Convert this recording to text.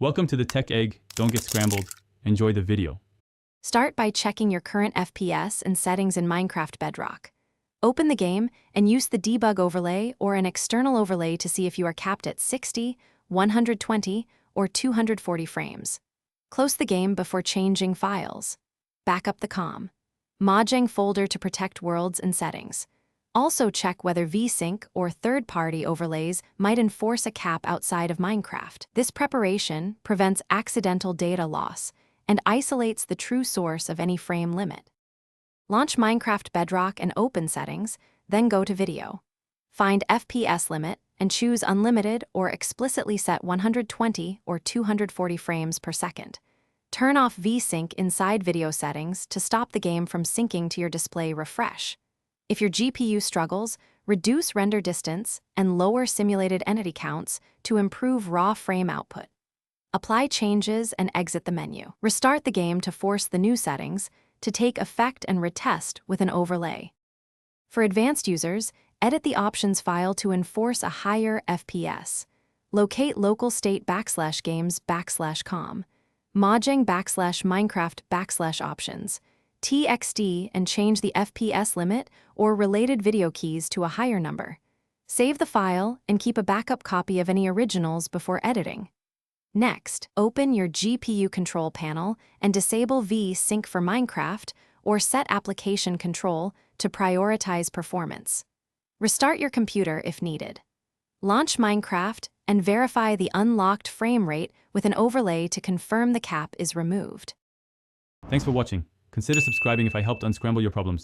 Welcome to the Tech Egg. Don't get scrambled. Enjoy the video. Start by checking your current FPS and settings in Minecraft Bedrock. Open the game and use the debug overlay or an external overlay to see if you are capped at 60, 120, or 240 frames. Close the game before changing files. Back up the COM. Mojang folder to protect worlds and settings. Also check whether VSync or third-party overlays might enforce a cap outside of Minecraft. This preparation prevents accidental data loss and isolates the true source of any frame limit. Launch Minecraft Bedrock and open Settings, then go to Video. Find FPS limit and choose Unlimited or explicitly set 120 or 240 frames per second. Turn off VSync inside Video Settings to stop the game from syncing to your display refresh. If your GPU struggles, reduce render distance and lower simulated entity counts to improve raw frame output. Apply changes and exit the menu. Restart the game to force the new settings to take effect and retest with an overlay. For advanced users, edit the options file to enforce a higher FPS. Locate local state /games/com, Mojang /Minecraft options, TXT, and change the FPS limit or related video keys to a higher number. Save the file and keep a backup copy of any originals before editing. Next, open your GPU control panel and disable VSync for Minecraft or set application control to prioritize performance. Restart your computer if needed. Launch Minecraft and verify the unlocked frame rate with an overlay to confirm the cap is removed. Thanks for watching. Consider subscribing if I helped unscramble your problems.